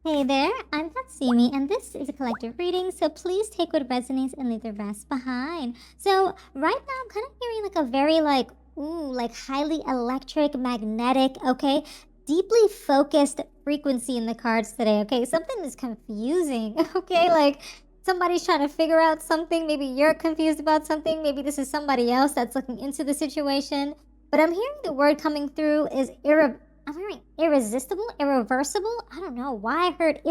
Hey there, I'm Katsumi, and this is a collective reading, so please take what resonates and leave the rest behind. So, right now, I'm kind of hearing like a very, highly electric, magnetic, okay, deeply focused frequency in the cards today, okay? Something is confusing, okay? Like, somebody's trying to figure out something. Maybe you're confused about something. Maybe this is somebody else that's looking into the situation. But I'm hearing the word coming through is I'm hearing irresistible, irreversible. I don't know why I heard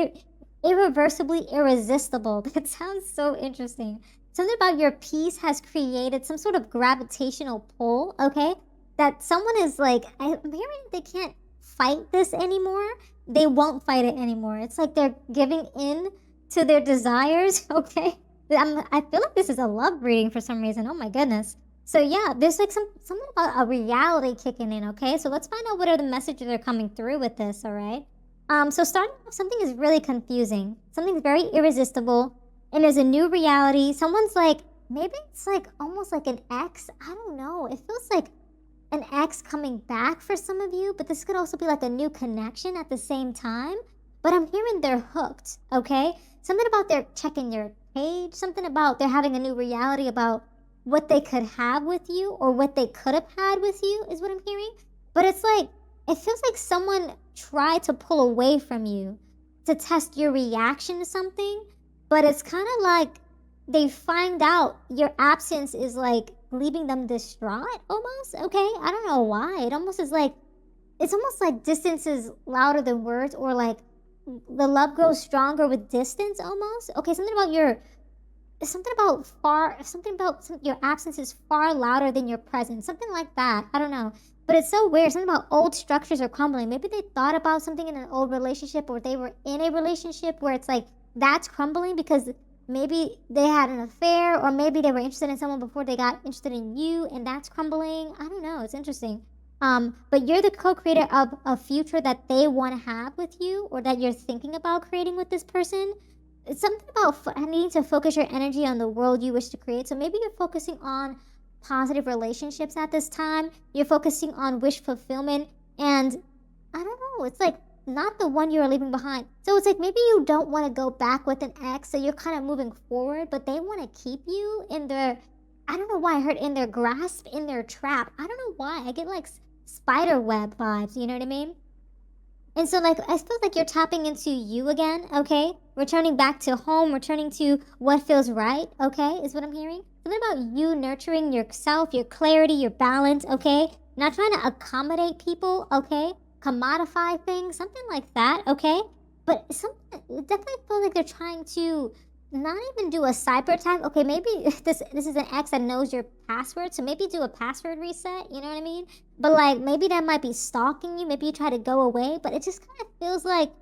irreversibly irresistible. That sounds so interesting. Something about your piece has created some sort of gravitational pull, okay? That someone is like, I'm hearing they can't fight this anymore. They won't fight it anymore. It's like they're giving in to their desires, okay? I feel like this is a love reading for some reason. Oh my goodness. So yeah, there's like something about a reality kicking in, okay? So let's find out what are the messages that are coming through with this, all right? So starting off, something is really confusing. Something's very irresistible, and there's a new reality. Someone's like, maybe it's like almost like an ex. I don't know. It feels like an ex coming back for some of you, but this could also be like a new connection at the same time. But I'm hearing they're hooked, okay? Something about they're checking your page, something about they're having a new reality about what they could have with you or what they could have had with you is what I'm hearing. But it's like, it feels like someone tried to pull away from you to test your reaction to something, but it's kind of like they find out your absence is like leaving them distraught almost, okay? I don't know why. It's almost like distance is louder than words, or like the love grows stronger with distance almost. Okay, something about your absence is far louder than your presence, something like that. I don't know, but it's so weird. Something about old structures are crumbling. Maybe they thought about something in an old relationship, or they were in a relationship where it's like that's crumbling because maybe they had an affair, or maybe they were interested in someone before they got interested in you, and that's crumbling. I don't know, it's interesting. But you're the co-creator of a future that they want to have with you, or that you're thinking about creating with this person. It's something about needing to focus your energy on the world you wish to create. So maybe you're focusing on positive relationships at this time. You're focusing on wish fulfillment. And I don't know, it's like not the one you're leaving behind. So it's like maybe you don't want to go back with an ex. So you're kind of moving forward, but they want to keep you in their, I don't know why I heard in their grasp, in their trap. I don't know why. I get like spider web vibes. You know what I mean? And so, like, I feel like you're tapping into you again, okay? Returning back to home, returning to what feels right, okay? Is what I'm hearing. Something about you nurturing yourself, your clarity, your balance, okay? Not trying to accommodate people, okay? Commodify things, something like that, okay? But it definitely feels like they're trying to not even do a cyber attack. Okay, maybe this is an ex that knows your password, so maybe do a password reset, you know what I mean? But like maybe that might be stalking you, maybe you try to go away, but it just kind of feels like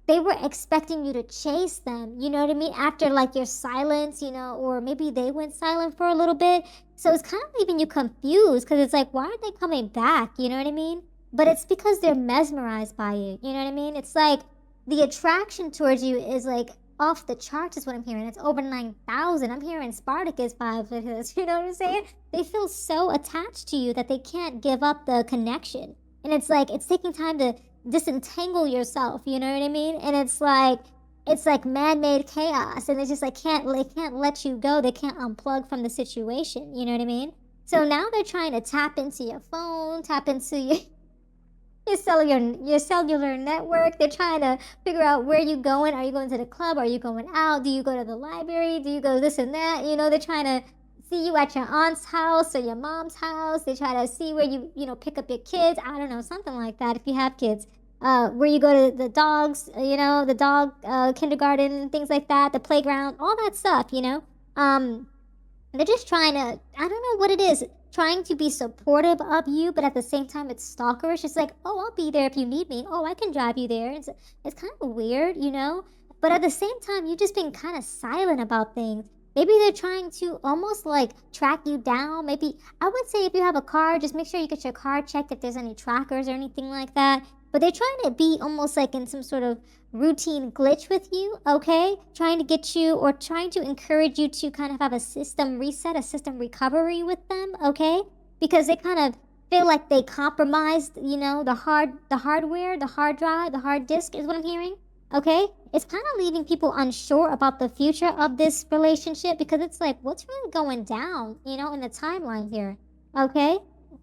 they were expecting you to chase them, you know what I mean? After like your silence, you know, or maybe they went silent for a little bit. So it's kind of leaving you confused because it's like, why aren't they coming back? You know what I mean? But it's because they're mesmerized by you, you know what I mean? It's like the attraction towards you is like off the charts is what I'm hearing. It's over 9,000. I'm hearing Spartacus vibes with this. You know what I'm saying? They feel so attached to you that they can't give up the connection. And it's like it's taking time to disentangle yourself. You know what I mean? And it's like man-made chaos, and they just like they can't let you go. They can't unplug from the situation. You know what I mean? So now they're trying to tap into your phone, tap into your cellular network. They're trying to figure out where you going. Are you going to the club? Are you going out? Do you go to the library? Do you go this and that? You know, they're trying to see you at your aunt's house or your mom's house. They try to see where you pick up your kids. I don't know, something like that if you have kids. Where you go to the dogs, the dog kindergarten, things like that, the playground, all that stuff, they're just trying to, I don't know what it is, trying to be supportive of you, but at the same time, it's stalkerish. It's like, oh, I'll be there if you need me. Oh, I can drive you there. It's kind of weird, But at the same time, you've just been kind of silent about things. Maybe they're trying to almost like track you down. Maybe, I would say if you have a car, just make sure you get your car checked if there's any trackers or anything like that. But they're trying to be almost like in some sort of routine glitch with you, okay? Trying to get you or trying to encourage you to kind of have a system reset, a system recovery with them, okay? Because they kind of feel like they compromised, the hardware, the hard drive, the hard disk is what I'm hearing. okay? It's kind of leaving people unsure about the future of this relationship because it's like, what's really going down, you know, in the timeline here, okay?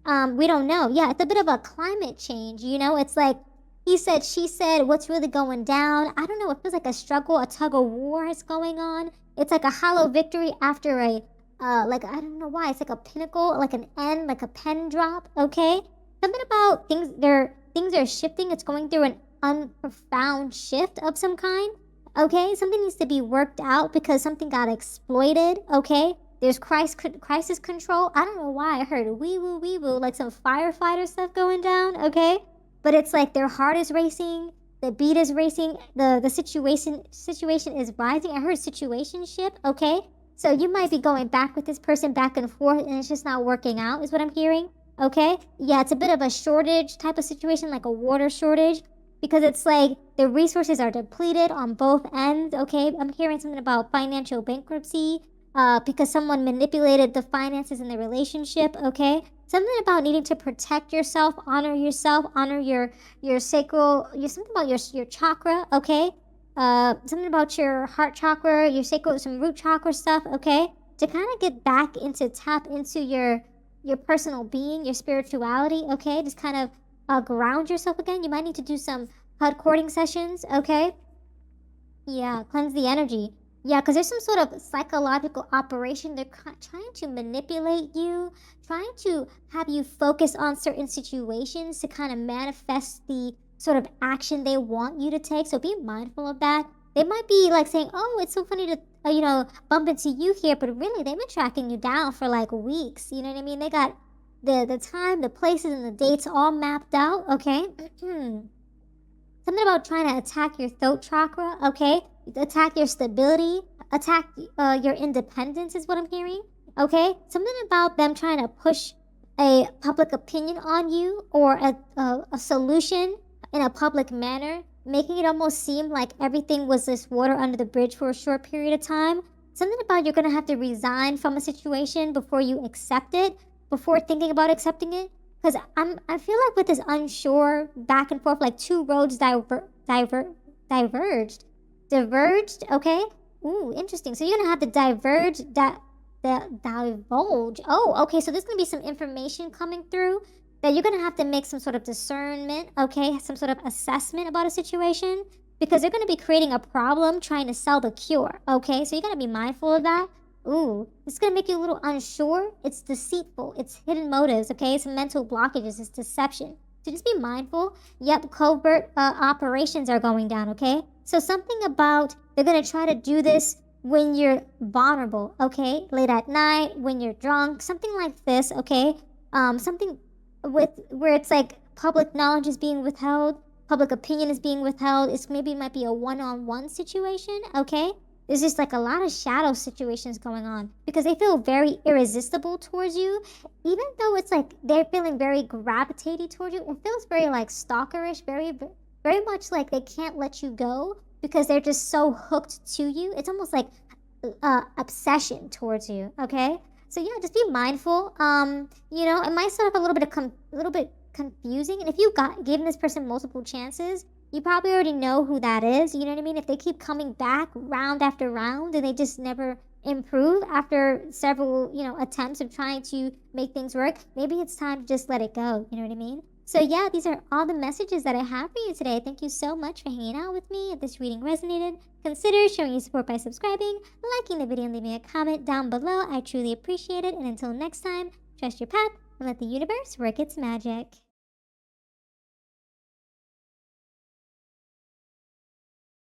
We don't know. Yeah, it's a bit of a climate change, you know? It's like he said, she said, what's really going down? I don't know. It feels like a struggle, a tug of war is going on. It's like a hollow victory after a, like, I don't know why. It's like a pinnacle, like an end, like a pen drop, okay? Something about things are shifting. It's going through an unprofound shift of some kind, okay? Something needs to be worked out because something got exploited, okay? There's crisis control. I don't know why I heard wee woo, like some firefighter stuff going down, okay? But it's like their heart is racing, the beat is racing, the situation is rising. I heard situationship, okay? So you might be going back with this person back and forth and it's just not working out is what I'm hearing, okay? Yeah, it's a bit of a shortage type of situation, like a water shortage, because it's like the resources are depleted on both ends, okay? I'm hearing something about financial bankruptcy, because someone manipulated the finances in the relationship, okay? Something about needing to protect yourself, honor your sacral, something about your chakra, okay? Something about your heart chakra, your sacral, some root chakra stuff, okay? To kind of get back into, tap into your personal being, your spirituality, okay? Just kind of ground yourself again. You might need to do some HUD courting sessions, okay? Yeah, cleanse the energy. Yeah, because there's some sort of psychological operation. They're trying to manipulate you, trying to have you focus on certain situations to kind of manifest the sort of action they want you to take. So be mindful of that. They might be like saying, oh, it's so funny to, bump into you here. But really, they've been tracking you down for like weeks. You know what I mean? They got the time, the places, and the dates all mapped out, okay? Something about trying to attack your throat chakra, okay? Attack your stability, attack your independence is what I'm hearing, okay? Something about them trying to push a public opinion on you or a solution in a public manner, making it almost seem like everything was this water under the bridge for a short period of time. Something about you're going to have to resign from a situation before you accept it, before thinking about accepting it. Because I feel like with this unsure back and forth, like two roads diverged, okay? Ooh, interesting. So you're gonna have to divulge. Oh, okay. So there's gonna be some information coming through that you're gonna have to make some sort of discernment, okay? Some sort of assessment about a situation because they're gonna be creating a problem trying to sell the cure, okay? So you gotta be mindful of that. Ooh, it's gonna make you a little unsure. It's deceitful. It's hidden motives, okay? It's mental blockages. It's deception. So just be mindful. Yep, covert operations are going down, okay? So something about they're gonna try to do this when you're vulnerable, okay? Late at night, when you're drunk, something like this, okay? Something with where it's like public knowledge is being withheld, public opinion is being withheld. It's maybe it might be a one-on-one situation, okay? There's just like a lot of shadow situations going on because they feel very irresistible towards you. Even though it's like they're feeling very gravitating towards you, it feels very like stalkerish, very much like they can't let you go because they're just so hooked to you. It's almost like obsession towards you, okay? So yeah, just be mindful. It might start off a little bit confusing. And if you given this person multiple chances, you probably already know who that is. You know what I mean? If they keep coming back round after round and they just never improve after several, attempts of trying to make things work, maybe it's time to just let it go. You know what I mean? So yeah, these are all the messages that I have for you today. Thank you so much for hanging out with me. If this reading resonated, consider showing your support by subscribing, liking the video, and leaving a comment down below. I truly appreciate it. And until next time, trust your path and let the universe work its magic.